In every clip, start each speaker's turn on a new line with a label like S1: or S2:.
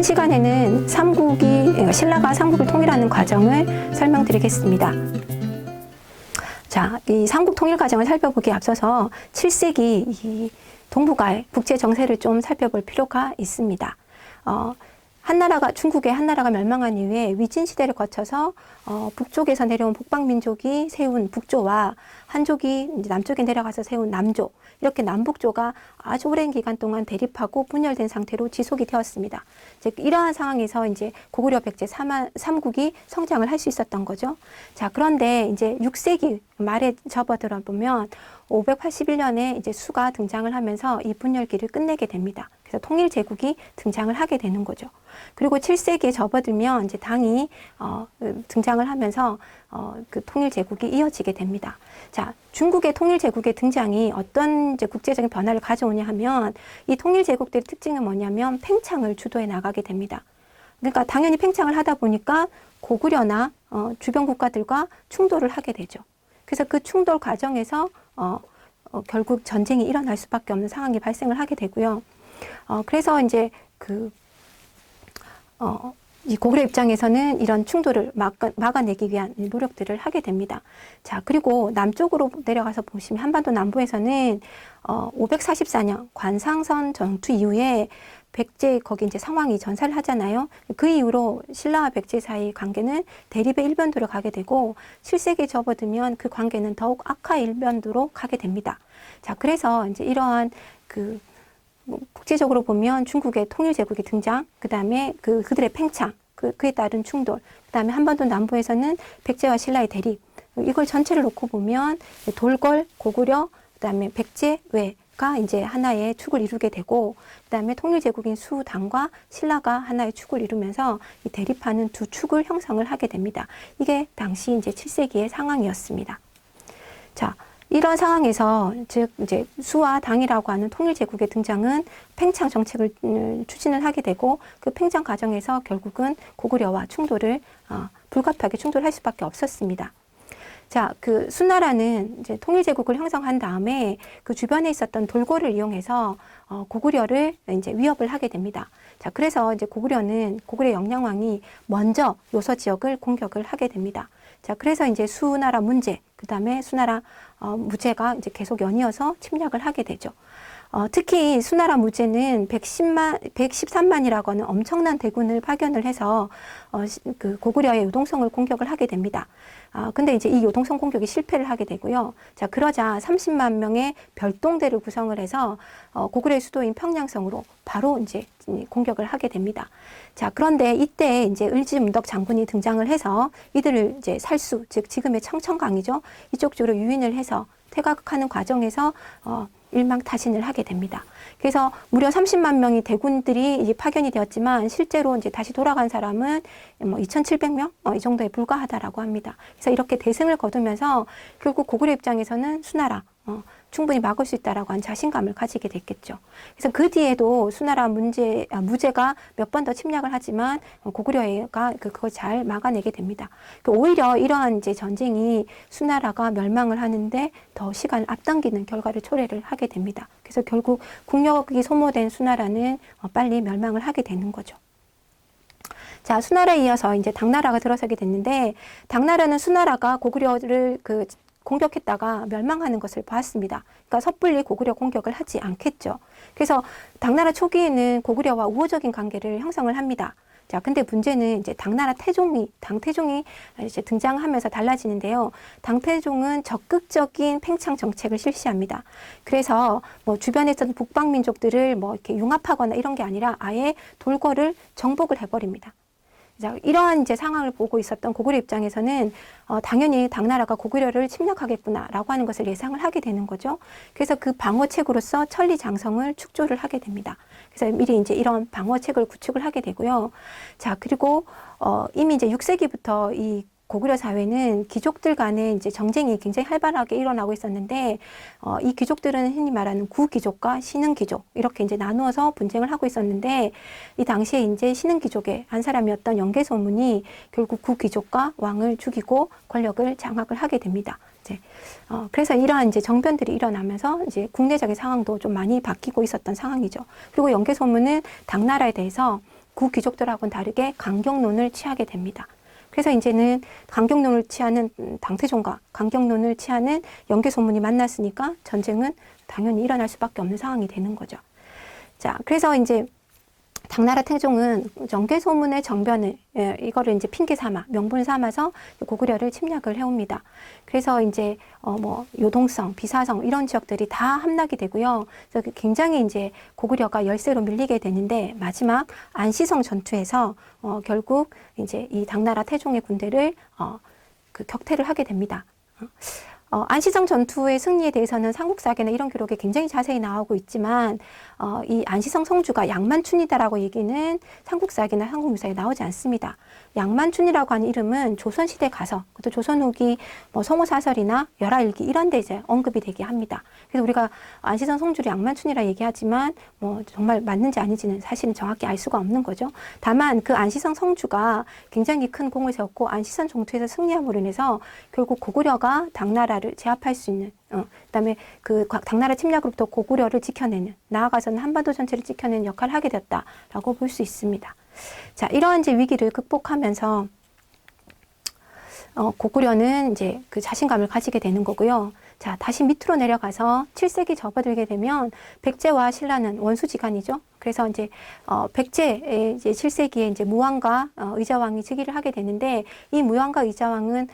S1: 이번 시간에는 신라가 삼국을 통일하는 과정을 설명드리겠습니다. 자, 이 삼국 통일 과정을 살펴보기에 앞서서 7세기 이 동북아의 국제 정세를 좀 살펴볼 필요가 있습니다. 중국의 한나라가 멸망한 이후에 위진 시대를 거쳐서 북쪽에서 내려온 북방민족이 세운 북조와 한족이 이제 남쪽에 내려가서 세운 남조, 이렇게 남북조가 아주 오랜 기간 동안 대립하고 분열된 상태로 지속이 되었습니다. 이제 이러한 상황에서 이제 고구려 백제 삼국이 성장을 할 수 있었던 거죠. 자, 그런데 이제 6세기 말에 접어들어 보면 581년에 이제 수가 등장을 하면서 이 분열기를 끝내게 됩니다. 그래서 통일제국이 등장을 하게 되는 거죠. 그리고 7세기에 접어들면 이제 당이 등장을 하면서 그 통일제국이 이어지게 됩니다. 자, 중국의 통일제국의 등장이 어떤 이제 국제적인 변화를 가져오냐 하면 이 통일제국들의 특징은 뭐냐면 팽창을 주도해 나가게 됩니다. 그러니까 당연히 팽창을 하다 보니까 고구려나 주변 국가들과 충돌을 하게 되죠. 그래서 그 충돌 과정에서 결국 전쟁이 일어날 수밖에 없는 상황이 발생을 하게 되고요. 그래서 이제 이 고구려 입장에서는 이런 충돌을 막아내기 위한 노력들을 하게 됩니다. 자, 그리고 남쪽으로 내려가서 보시면 한반도 남부에서는 544년 관상선 전투 이후에 백제 거기 이제 상황이 전사를 하잖아요. 그 이후로 신라와 백제 사이 관계는 대립의 일변도로 가게 되고 7세기에 접어들면 그 관계는 더욱 악화 일변도로 가게 됩니다. 자, 그래서 이제 이러한 국제적으로 보면 중국의 통일제국의 등장, 그 다음에 그들의 팽창, 그에 따른 충돌, 그 다음에 한반도 남부에서는 백제와 신라의 대립, 이걸 전체를 놓고 보면 돌궐, 고구려, 그 다음에 백제, 외가 이제 하나의 축을 이루게 되고, 그 다음에 통일제국인 수당과 신라가 하나의 축을 이루면서 이 대립하는 두 축을 형성을 하게 됩니다. 이게 당시 이제 7세기의 상황이었습니다. 자, 이런 상황에서 즉 이제 수와 당이라고 하는 통일제국의 등장은 팽창 정책을 추진을 하게 되고 그 팽창 과정에서 결국은 고구려와 불가피하게 충돌할 수밖에 없었습니다. 자, 수나라는 이제 통일제국을 형성한 다음에 그 주변에 있었던 돌궐을 이용해서 고구려를 이제 위협을 하게 됩니다. 자, 그래서 이제 고구려 영량왕이 먼저 요서 지역을 공격을 하게 됩니다. 자, 그래서 이제 수나라 문제, 그 다음에 수나라 무제가 이제 계속 연이어서 침략을 하게 되죠. 특히 수나라 무제는 113만이라고 하는 엄청난 대군을 파견을 해서 그 고구려의 요동성을 공격을 하게 됩니다. 근데 이제 이 요동성 공격이 실패를 하게 되고요. 자, 그러자 30만 명의 별동대를 구성을 해서 고구려의 수도인 평양성으로 바로 이제 공격을 하게 됩니다. 자, 그런데 이때 이제 을지문덕 장군이 등장을 해서 이들을 이제 살수, 즉 지금의 청천강이죠. 이쪽 쪽으로 유인을 해서 퇴각하는 과정에서 일망타진을 하게 됩니다. 그래서 무려 30만 명의 대군들이 이제 파견이 되었지만 실제로 이제 다시 돌아간 사람은 2,700명 이 정도에 불과하다라고 합니다. 그래서 이렇게 대승을 거두면서 결국 고구려 입장에서는 수나라 충분히 막을 수 있다라고 한 자신감을 가지게 됐겠죠. 그래서 그 뒤에도 수나라 무제가 몇 번 더 침략을 하지만 고구려가 그걸 잘 막아내게 됩니다. 오히려 이러한 이제 전쟁이 수나라가 멸망을 하는데 더 시간을 앞당기는 결과를 초래를 하게 됩니다. 그래서 결국 국력이 소모된 수나라는 빨리 멸망을 하게 되는 거죠. 자, 수나라에 이어서 이제 당나라가 들어서게 됐는데 당나라는 수나라가 고구려를 공격했다가 멸망하는 것을 보았습니다. 그러니까 섣불리 고구려 공격을 하지 않겠죠. 그래서 당나라 초기에는 고구려와 우호적인 관계를 형성을 합니다. 자, 근데 문제는 이제 당나라 당태종이 이제 등장하면서 달라지는데요. 당태종은 적극적인 팽창 정책을 실시합니다. 그래서 주변에 있던 북방민족들을 이렇게 융합하거나 이런 게 아니라 아예 돌궐을 정복을 해버립니다. 자, 이러한 이제 상황을 보고 있었던 고구려 입장에서는 당연히 당나라가 고구려를 침략하겠구나라고 하는 것을 예상을 하게 되는 거죠. 그래서 그 방어책으로서 천리장성을 축조를 하게 됩니다. 그래서 미리 이제 이런 방어책을 구축을 하게 되고요. 자, 그리고 이미 이제 6세기부터 이 고구려 사회는 귀족들 간의 이제 정쟁이 굉장히 활발하게 일어나고 있었는데, 이 귀족들은 흔히 말하는 구귀족과 신흥귀족, 이렇게 이제 나누어서 분쟁을 하고 있었는데, 이 당시에 이제 신흥귀족의 한 사람이었던 영계소문이 결국 구귀족과 왕을 죽이고 권력을 장악을 하게 됩니다. 그래서 이러한 이제 정변들이 일어나면서 이제 국내적인 상황도 좀 많이 바뀌고 있었던 상황이죠. 그리고 영계소문은 당나라에 대해서 구귀족들하고는 다르게 강경론을 취하게 됩니다. 그래서 이제는 강경론을 취하는 당태종과 강경론을 취하는 영계소문이 만났으니까 전쟁은 당연히 일어날 수밖에 없는 상황이 되는 거죠. 자, 그래서 이제 당나라 태종은 영계소문의 정변을 이거를 이제 핑계 삼아 명분 삼아서 고구려를 침략을 해옵니다. 그래서 이제 뭐 요동성, 비사성 이런 지역들이 다 함락이 되고요. 그래서 굉장히 이제 고구려가 열세로 밀리게 되는데 마지막 안시성 전투에서 결국 이제 이 당나라 태종의 군대를 그 격퇴를 하게 됩니다. 안시성 전투의 승리에 대해서는 삼국사기나 이런 기록에 굉장히 자세히 나오고 있지만 이 안시성 성주가 양만춘이다라고 얘기는 삼국사기나 삼국유사에 나오지 않습니다. 양만춘이라고 하는 이름은 조선시대 가서 또 조선 후기 뭐 성호사설이나 열하일기 이런 데 이제 언급이 되게 합니다. 그래서 우리가 안시성 성주를 양만춘이라 얘기하지만 뭐 정말 맞는지 아닌지는 사실은 정확히 알 수가 없는 거죠. 다만 그 안시성 성주가 굉장히 큰 공을 세웠고 안시성 전투에서 승리함으로 인해서 결국 고구려가 당나라를 제압할 수 있는 그다음에 그 당나라 침략으로부터 고구려를 지켜내는 나아가서는 한반도 전체를 지켜내는 역할을 하게 됐다라고 볼 수 있습니다. 자, 이러한 이제 위기를 극복하면서 고구려는 이제 그 자신감을 가지게 되는 거고요. 자, 다시 밑으로 내려가서 7세기 접어들게 되면 백제와 신라는 원수지간이죠. 그래서 이제 백제의 이제 7세기에 이제 무왕과 의자왕이 즉위를 하게 되는데 이 무왕과 의자왕은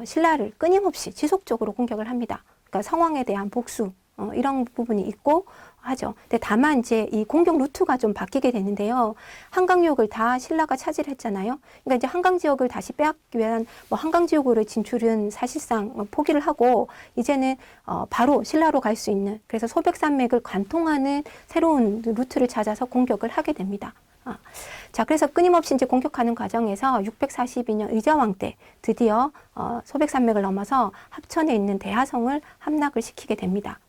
S1: 신라를 끊임없이 지속적으로 공격을 합니다. 그러니까 성왕에 대한 복수 이런 부분이 있고 하죠. 근데 다만 이제 이 공격 루트가 좀 바뀌게 되는데요. 한강유역을 다 신라가 차지를 했잖아요. 그러니까 이제 한강 지역을 다시 빼앗기 위한 뭐 한강 지역으로 진출은 사실상 포기를 하고 이제는 바로 신라로 갈 수 있는 그래서 소백산맥을 관통하는 새로운 루트를 찾아서 공격을 하게 됩니다. 자, 그래서 끊임없이 이제 공격하는 과정에서 642년 의자왕 때 드디어 소백산맥을 넘어서 합천에 있는 대하성을 함락을 시키게 됩니다.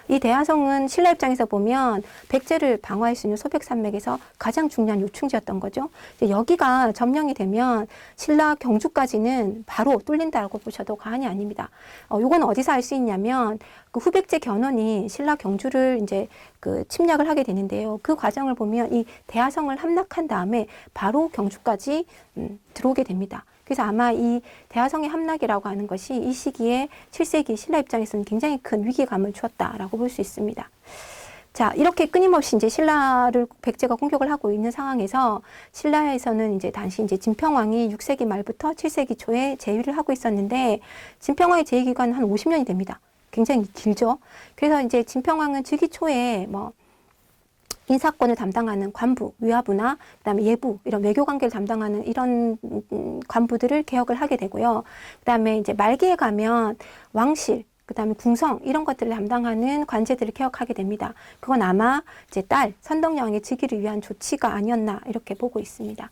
S1: 이 대하성은 신라 입장에서 보면 백제를 방어할 수 있는 소백산맥에서 가장 중요한 요충지였던 거죠. 여기가 점령이 되면 신라 경주까지는 바로 뚫린다고 보셔도 과언이 아닙니다. 요건 어디서 알 수 있냐면 그 후백제 견훤이 신라 경주를 이제 그 침략을 하게 되는데요. 그 과정을 보면 이 대하성을 함락한 다음에 바로 경주까지 들어오게 됩니다. 그래서 아마 이 대하성의 함락이라고 하는 것이 이 시기에 7세기 신라 입장에서는 굉장히 큰 위기감을 주었다라고 볼 수 있습니다. 자, 이렇게 끊임없이 이제 신라를 백제가 공격을 하고 있는 상황에서 신라에서는 이제 당시 이제 진평왕이 6세기 말부터 7세기 초에 재위를 하고 있었는데 진평왕의 재위 기간은 한 50년이 됩니다. 굉장히 길죠. 그래서 이제 진평왕은 즉위 초에 뭐 인사권을 담당하는 관부, 위화부나 그다음에 예부 이런 외교 관계를 담당하는 이런 관부들을 개혁을 하게 되고요. 그다음에 이제 말기에 가면 왕실, 그다음에 궁성 이런 것들을 담당하는 관제들을 개혁하게 됩니다. 그건 아마 이제 딸 선덕여왕의 즉위를 위한 조치가 아니었나 이렇게 보고 있습니다.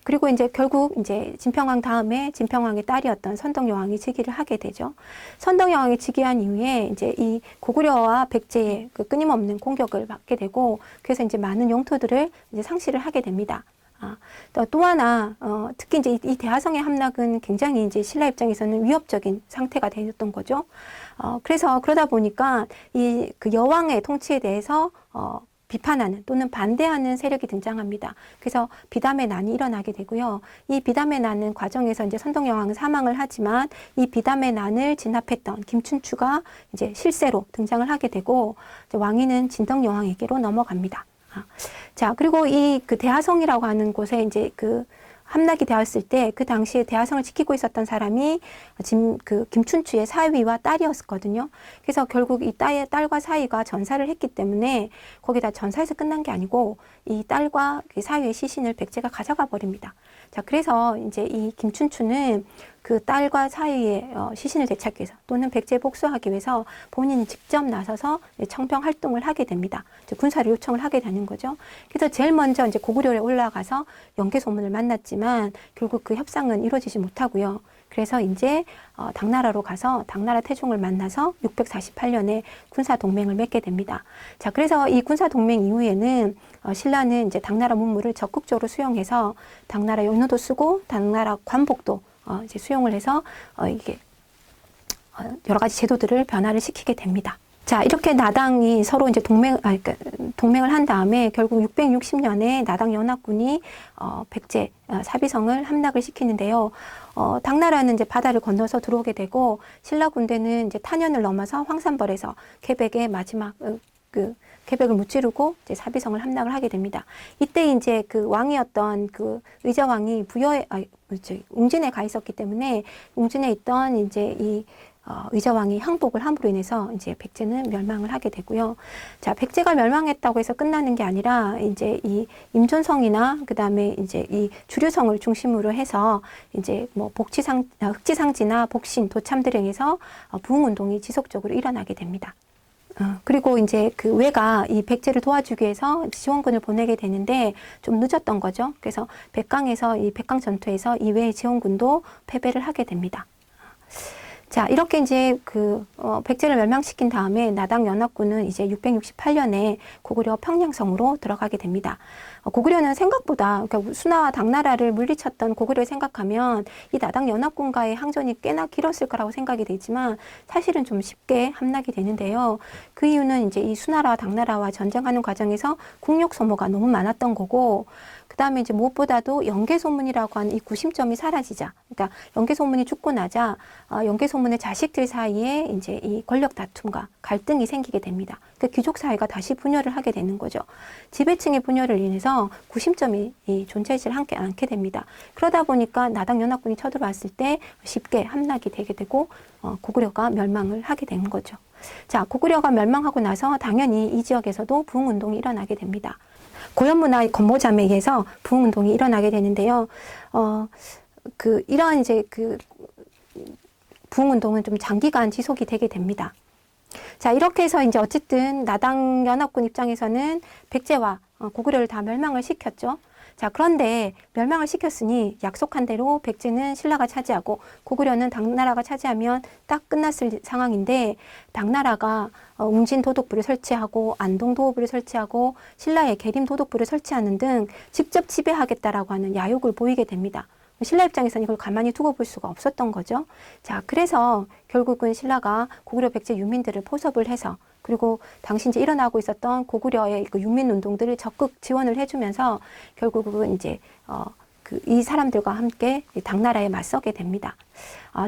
S1: 그리고 이제 결국 이제 진평왕 다음에 진평왕의 딸이었던 선덕여왕이 즉위를 하게 되죠. 선덕여왕이 즉위한 이후에 이제 이 고구려와 백제의 그 끊임없는 공격을 받게 되고 그래서 이제 많은 영토들을 이제 상실을 하게 됩니다. 또 하나, 특히 이제 이 대하성의 함락은 굉장히 이제 신라 입장에서는 위협적인 상태가 되었던 거죠. 그래서 그러다 보니까 이 그 여왕의 통치에 대해서 비판하는 또는 반대하는 세력이 등장합니다. 그래서 비담의 난이 일어나게 되고요. 이 비담의 난은 과정에서 이제 선덕여왕은 사망을 하지만 이 비담의 난을 진압했던 김춘추가 이제 실세로 등장을 하게 되고 이제 왕위는 진덕여왕에게로 넘어갑니다. 자, 그리고 이 그 대하성이라고 하는 곳에 이제 그 함락이 되었을 때 그 당시에 대하성을 지키고 있었던 사람이 김춘추의 사위와 딸이었거든요. 그래서 결국 이 딸과 사위가 전사를 했기 때문에 거기다 전사에서 끝난 게 아니고 이 딸과 그 사위의 시신을 백제가 가져가 버립니다. 자, 그래서 이제 이 김춘추는 그 딸과 사위의 시신을 되찾기 위해서 또는 백제에 복수하기 위해서 본인이 직접 나서서 청평 활동을 하게 됩니다. 군사를 요청을 하게 되는 거죠. 그래서 제일 먼저 이제 고구려에 올라가서 영계소문을 만났지만 결국 그 협상은 이루어지지 못하고요. 그래서 이제 당나라로 가서 당나라 태종을 만나서 648년에 군사 동맹을 맺게 됩니다. 자, 그래서 이 군사 동맹 이후에는 신라는 이제 당나라 문물을 적극적으로 수용해서 당나라 연호도 쓰고 당나라 관복도 이제 수용을 해서 이게 여러 가지 제도들을 변화를 시키게 됩니다. 자, 이렇게 나당이 서로 이제 동맹을 한 다음에 결국 660년에 나당 연합군이 백제 사비성을 함락을 시키는데요. 당나라는 이제 바다를 건너서 들어오게 되고 신라 군대는 이제 탄현을 넘어서 황산벌에서 개백의 마지막 개백을 무찌르고 이제 사비성을 함락을 하게 됩니다. 이때 이제 그 왕이었던 그 의자왕이 웅진에 가 있었기 때문에 웅진에 있던 이제 이 의자왕이 항복을 함으로 인해서 이제 백제는 멸망을 하게 되고요. 자, 백제가 멸망했다고 해서 끝나는 게 아니라 이제 이 임존성이나 그다음에 이제 이 주류성을 중심으로 해서 이제 뭐 흑지상지나 복신, 도참 등에 의해서 부흥운동이 지속적으로 일어나게 됩니다. 그리고 이제 그 왜가 이 백제를 도와주기 위해서 지원군을 보내게 되는데 좀 늦었던 거죠. 그래서 이 백강 전투에서 이 외의 지원군도 패배를 하게 됩니다. 자, 이렇게 이제 백제를 멸망시킨 다음에 나당 연합군은 이제 668년에 고구려 평양성으로 들어가게 됩니다. 고구려는 생각보다, 그러니까 수나와 당나라를 물리쳤던 고구려를 생각하면 이 나당 연합군과의 항전이 꽤나 길었을 거라고 생각이 되지만 사실은 좀 쉽게 함락이 되는데요. 그 이유는 이제 이 수나라와 당나라와 전쟁하는 과정에서 국력 소모가 너무 많았던 거고, 그 다음에 이제 무엇보다도 연개소문이라고 하는 이 구심점이 사라지자, 그러니까 연개소문이 죽고 나자 연개소문의 자식들 사이에 이제 이 권력 다툼과 갈등이 생기게 됩니다. 그러니까 귀족 사회가 다시 분열을 하게 되는 거죠. 지배층의 분열을 인해서 구심점이 존재하지 않게 됩니다. 그러다 보니까 나당 연합군이 쳐들어왔을 때 쉽게 함락이 되게 되고 고구려가 멸망을 하게 된 거죠. 자, 고구려가 멸망하고 나서 당연히 이 지역에서도 부흥운동이 일어나게 됩니다. 고현무나 건모잠에 의해서 부흥운동이 일어나게 되는데요. 이러한 이제 부흥운동은 좀 장기간 지속이 되게 됩니다. 자, 이렇게 해서 이제 어쨌든 나당 연합군 입장에서는 백제와 고구려를 다 멸망을 시켰죠. 자, 그런데 멸망을 시켰으니 약속한 대로 백제는 신라가 차지하고 고구려는 당나라가 차지하면 딱 끝났을 상황인데 당나라가 웅진 도독부를 설치하고 안동 도읍을 설치하고 신라의 계림 도독부를 설치하는 등 직접 지배하겠다라고 하는 야욕을 보이게 됩니다. 신라 입장에서는 이걸 가만히 두고 볼 수가 없었던 거죠. 자, 그래서 결국은 신라가 고구려 백제 유민들을 포섭을 해서 그리고 당시 이제 일어나고 있었던 고구려의 그 유민 운동들을 적극 지원을 해주면서 결국은 이제 이 사람들과 함께 당나라에 맞서게 됩니다.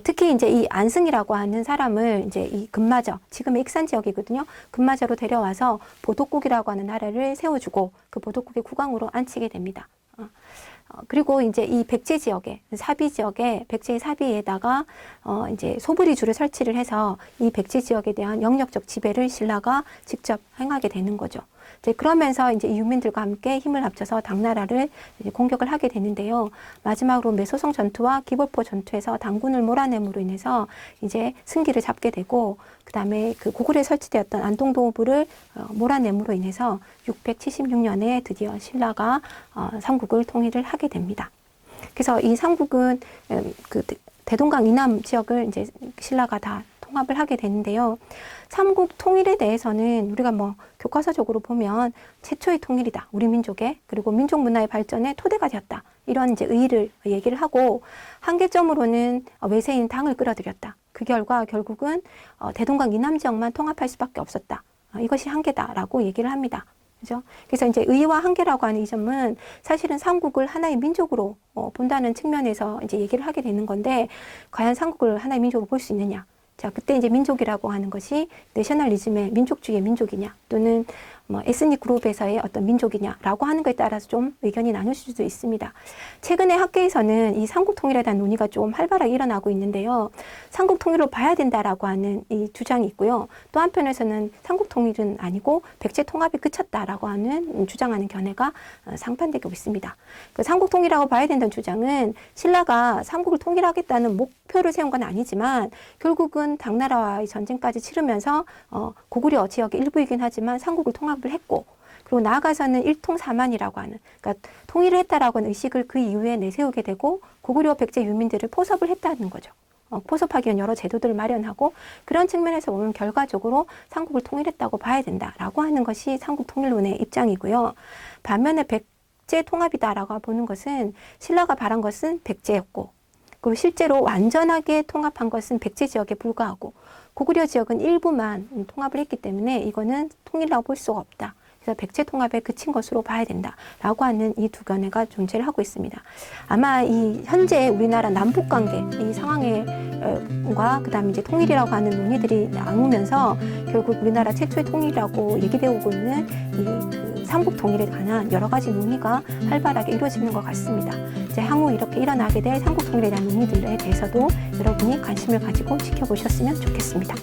S1: 특히 이제 이 안승이라고 하는 사람을 이제 이 금마저, 지금의 익산 지역이거든요. 금마저로 데려와서 보독국이라고 하는 나라를 세워주고 그 보독국의 국왕으로 앉히게 됩니다. 그리고 이제 이 백제 지역에, 사비 지역에, 백제의 사비에다가, 이제 소부리주를 설치를 해서 이 백제 지역에 대한 영역적 지배를 신라가 직접 행하게 되는 거죠. 이제 그러면서 이제 유민들과 함께 힘을 합쳐서 당나라를 이제 공격을 하게 되는데요. 마지막으로 매소성 전투와 기벌포 전투에서 당군을 몰아냄으로 인해서 이제 승기를 잡게 되고, 그 다음에 그 고구려에 설치되었던 안동도부를 몰아냄으로 인해서 676년에 드디어 신라가 삼국을 통일을 하게 됩니다. 그래서 이 삼국은 그 대동강 이남 지역을 이제 신라가 다 통합을 하게 되는데요. 삼국 통일에 대해서는 우리가 뭐 교과서적으로 보면 최초의 통일이다. 우리 민족의. 그리고 민족 문화의 발전에 토대가 되었다. 이런 이제 의의를 얘기를 하고 한계점으로는 외세인 당을 끌어들였다. 그 결과 결국은 대동강 이남 지역만 통합할 수밖에 없었다. 이것이 한계다라고 얘기를 합니다. 그죠? 그래서 이제 의의와 한계라고 하는 이 점은 사실은 삼국을 하나의 민족으로 본다는 측면에서 이제 얘기를 하게 되는 건데 과연 삼국을 하나의 민족으로 볼 수 있느냐? 자, 그때 이제 민족이라고 하는 것이 내셔널리즘의 민족주의의 민족이냐 또는 뭐 에스닉 그룹에서의 어떤 민족이냐라고 하는 것에 따라서 좀 의견이 나눌 수도 있습니다. 최근에 학계에서는 이 삼국 통일에 대한 논의가 좀 활발하게 일어나고 있는데요. 삼국 통일로 봐야 된다라고 하는 이 주장이 있고요. 또 한편에서는 삼국 통일은 아니고 백제 통합이 그쳤다라고 하는 주장하는 견해가 상반되고 있습니다. 그 삼국 통일이라고 봐야 된다는 주장은 신라가 삼국을 통일하겠다는 목표를 세운 건 아니지만 결국은 당나라와의 전쟁까지 치르면서 고구려 지역의 일부이긴 하지만 삼국을 통합을 했고 그리고 나아가서는 일통사만이라고 하는 그러니까 통일을 했다라고 하는 의식을 그 이후에 내세우게 되고 고구려 백제 유민들을 포섭을 했다는 거죠. 포섭하기 위한 여러 제도들을 마련하고 그런 측면에서 보면 결과적으로 삼국을 통일했다고 봐야 된다라고 하는 것이 삼국 통일론의 입장이고요. 반면에 백제 통합이다라고 보는 것은 신라가 바란 것은 백제였고 그리고 실제로 완전하게 통합한 것은 백제 지역에 불과하고 고구려 지역은 일부만 통합을 했기 때문에 이거는 통일이라고 볼 수가 없다. 그래서 백제 통합에 그친 것으로 봐야 된다라고 하는 이 두 견해가 존재를 하고 있습니다. 아마 이 현재 우리나라 남북 관계 이 상황과 그다음에 이제 통일이라고 하는 논의들이 나오면서 결국 우리나라 최초의 통일이라고 얘기되고 있는 이 삼국 통일에 관한 여러 가지 논의가 활발하게 이루어지는 것 같습니다. 이제 향후 이렇게 일어나게 될 삼국 통일에 대한 논의들에 대해서도 여러분이 관심을 가지고 지켜보셨으면 좋겠습니다.